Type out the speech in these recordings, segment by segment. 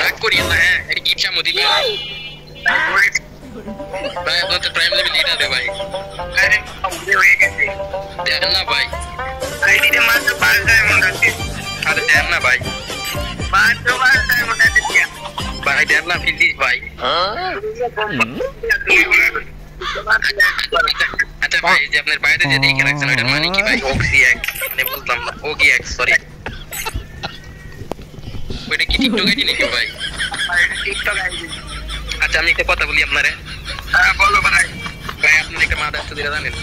রাগ করি না। হ্যাঁ এটা কি ইচ্ছা মতি ভাই আপনার তো প্রাইম লেভেল লিডার রে ভাই। আরে হয়ে গেছে দেন না ভাই আইডিতে মাত্র 5 ডায়মন্ড আছে। আরে দেন না ভাই মাত্র 5 ডায়মন্ড আছে ভাই দেন না প্লিজ ভাই। আচ্ছা ভাই যে আপনার বাইরে যে দেখে রাখছেন ওটার মানে কি ভাই? OXX মানে বুঝলাম না। OXX সরি ওইটা কি টিকটক আইডি নাকি ভাই? TikTok ID. আচ্ছা আমি একটা কথা বলি আপনারে। হ্যাঁ বলো ভাই। ভাই আপনি একটা মাদার চোদ দিরা জানেন?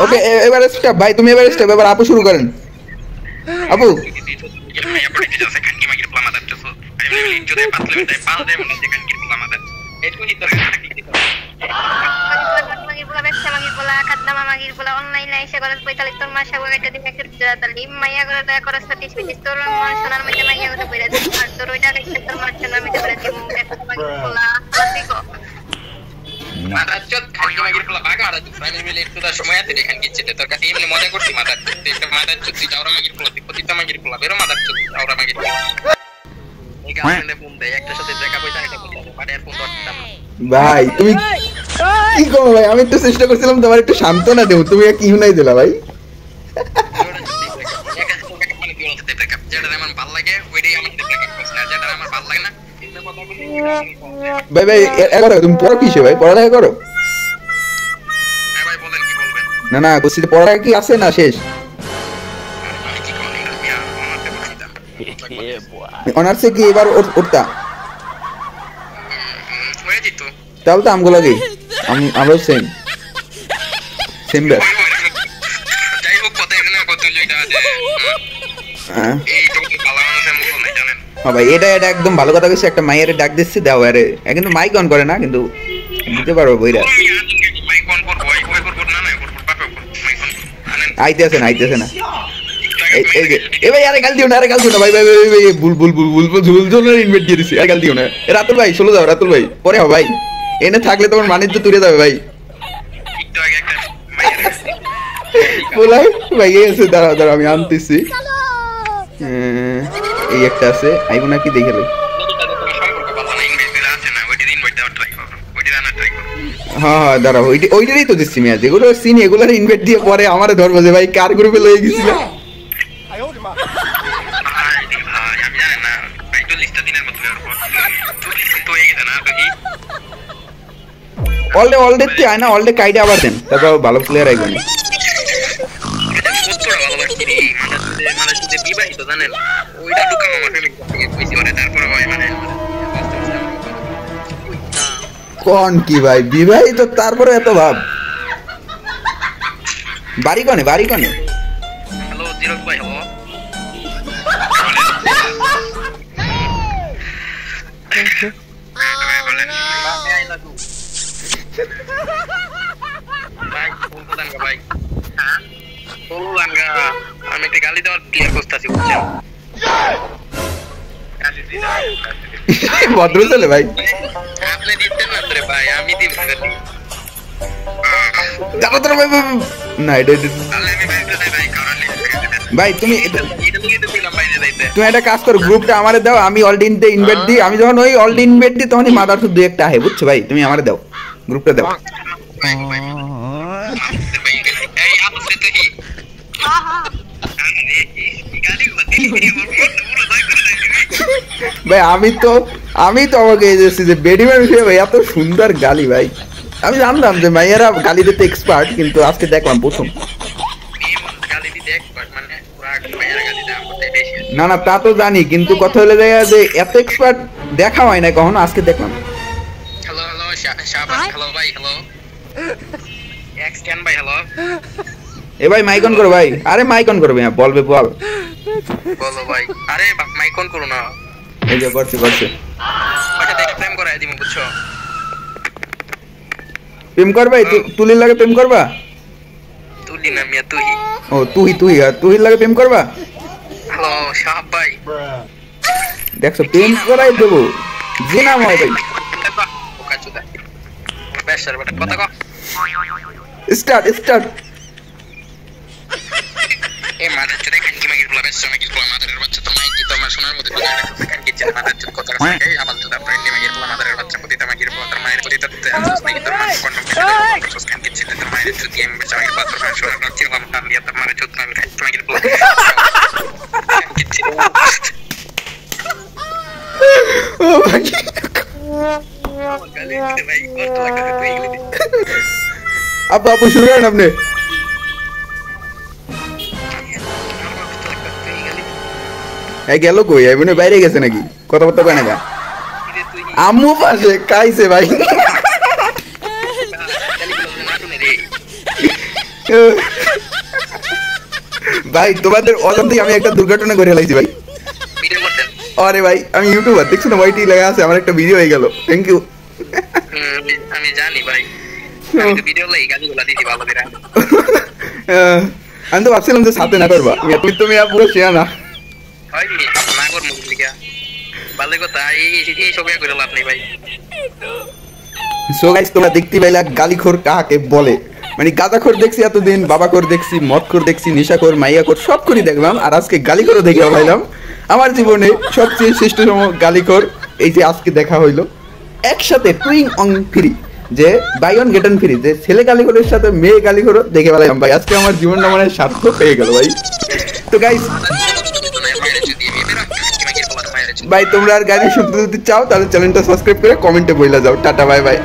ওকে এবারে স্টপ ভাই, তুমি এবারে স্টপ, এবার আপু শুরু করেন। আপু সময় আছে এখানে গিয়েছে তোর কাছে এমনি মজা করছি মাদার একটা মাদার চুক্তি চাওরা মাগির পোলা প্রতিটা মাগির পোলা বেরো মাদার চুক্তি চাওরা মাগির পোলা এই গার্লফ্রেন্ডে ফোন দেয় একটা সাথে দেখা পয়সা এটা করতে পারে আর ফোন করতাম ভাই তুমি কি করো ভাই? আমি একটু চেষ্টা করছিলাম তোমার একটু সান্ত্বনা দেব, তুমি কি শুনাই দিলা ভাই? যেটা আমার ভালো লাগে ওইটাই আমার যেটা আমার ভালো লাগে না ভাই ভাই এগারো তুমি পড়ো কিসে ভাই? পড়ালেখা করো? ভাই বলেন কি বলবেন? না না বলছি পড়ালেখা কি আছে না শেষ? অনার্সে কি এবার উঠতা? তাহলে তো আমগুলো কি আমরাও সেম সেম ব্যাচ। যাই হোক কথা এখানে কথা যেটা আছে এই তো ভালো মানুষের মতো নাই জানেন। হ্যাঁ ভাই এটা এটা একদম ভালো কথা কইছে। একটা মাইয়ারে ডাক দিচ্ছি দাও আরে কিন্তু মাইক অন করে না কিন্তু দিতে পারবো বইরা। মাইক অন করব ওই করব না না করব পাপা মাইক অন আনেন আইতেছে না এই যে এ ভাই আরে গাল দিও না ভাই ভাই ভাই ভাই বুল ঝুল ইনভাইট দিয়ে দিছি। আর গাল দিও না রাতুল ভাই চলে যাও রাতুল ভাই পরে হবে ভাই এনে থাকলে তোমার বাণিজ্য তুলে যাবে ভাই। একটু আগে একটা মাইক বলাই ভাই এসে দাঁড়াও আমি আনতেছি। এই একটা আছে আইবো নাকি দেখে লই। হ্যাঁ দাঁড়াও ওইটারই তো দিচ্ছি মেয়াদ যেগুলো চিনি এগুলোর ইনভাইট দিয়ে পরে আমারে ধরবো যে ভাই কার গ্রুপে লয়ে গেছিল। অলডে তে আয় না অলডে কাইডে আবার দেন তারপর ভালো প্লেয়ার আইবেন। কোন কি ভাই বিবাহিত তারপরে এত ভাব? বাড়ি কনে হ্যালো জিরক ভাই হ্যালো ভাই আমি একটা গালি দেওয়ার ক্লিয়ার করতেছি বুঝছেন? ভদ্র চলে ভাই আপনি দিচ্ছেন না রে ভাই আমি দিচ্ছি না এটা ভাই তুমি একটা কাজ করো গ্রুপটা আমারে দাও আমি অলডিনতে ইনভাইট দিই। আমি যখন ওই অলডিন ইনভাইট দিই তখনই মাদার দুই একটা আহে বুঝছো ভাই? তুমি আমারে দাও গ্রুপটা দাও। ভাই আমি তো আমাকে এসেছি যে বেডিমের বিষয়ে ভাই এত সুন্দর গালি ভাই। আমি জানতাম যে মাইয়ারা গালি দিতে এক্সপার্ট কিন্তু আজকে দেখলাম প্রথম। না না তা তো জানি কিন্তু কথা হলে যায় যে এত এক্সপার্ট দেখা হয় না কখনো, আজকে দেখলাম। হ্যালো শাবাশ হ্যালো ভাই হ্যালো এক্সটেন ভাই হ্যালো এ ভাই মাইক অন করো ভাই। আরে মাইক অন করবে বলবে বল বলো ভাই। আরে মাইক অন করো না। এই যে করছে ওটা দেখে প্রেম করাই দিমু বুঝছো? প্রেম করবে তুলির লাগে প্রেম করবা? তুলি না মিয়া তুই। ও তুই লাগে প্রেম করবা? হ্যালো শাহ ভাই দেখছো প্রেম করাই দেবো যে নাম হয় ভাই ওকা চুদা বেশার বড় কথা কও স্টার্ট এই মাদার চুদা খানকি মাগির পোলা বেশ মাগির পোলা মাদারের বাচ্চা তো মাইকি তো আমার সোনার মধ্যে ঢুকে গেছে খানকি চুদা মাদার চুদ কথা আছে এই আবার চুদা ফ্রেন্ডলি মাগির পোলা মাদারের বাচ্চা পতিতা মাগির পোলা তার মায়ের পতিতা তে আনসাস নাকি তোর মানে কোন খানকি চুদা তোর মায়ের চুদ আমি বেশ মাগির পোলা তোর সোনার নাচি বাম টান দিয়া তোর মায়ের চুদ আমি খানকি মাগির পোলা খানকি চুদা ও ভাই গালি দিতে ভাই কত লাগা তুই এগুলি দে আপু শুরু করেন আপনি এই গেল কই এই মনে বাইরে গেছে নাকি কথাবার্তা কয় না গা আম্মু পাশে খাইছে ভাই ভাই তোমাদের অজান্তেই আমি একটা দুর্ঘটনা করে ফেলাইছি ভাই আরে ভাই আমি ইউটিউবার দেখছো না ওয়াইটি লেখা আছে আমার একটা ভিডিও হয়ে গেল থ্যাংক ইউ আমি জানি ভাই আমি তো ভিডিও লাগি গালিগুলা দিছি ভালো করে আমি তো ভাবছিলাম যে সাথে না করবা তুমি পুরো শেয়া না হয়নি না কর মুখ লিখা ভালো কথা এই সব করে লাভ নেই ভাই সো গাইস তোমরা দেখতে পাইলা গালিখোর কাকে বলে মানে গাঁজাখোর দেখছি এতদিন বাবাখোর দেখছি মদখোর দেখছি নেশাখোর মাইয়াখোর সব করে দেখলাম আর আজকে গালিখোরও দেখে পাইলাম আমার জীবনে সবচেয়ে শ্রেষ্ঠতম গালিখোর এই যে আজকে দেখা হইলো একসাথে টুইং অন ফ্রি যে buy one get one free যে ছেলে গালিখোরের সাথে মেয়ে গালিখোরও দেখে পেলাম ভাই আজকে আমার জীবনটা মানে সার্থক হয়ে গেল ভাই তো গাইস ভাই তোমরা আর গালি শুনতে যদি চাও তাহলে চ্যানেলটা সাবস্ক্রাইব করে কমেন্টে বইলা যাও টাটা বাই বাই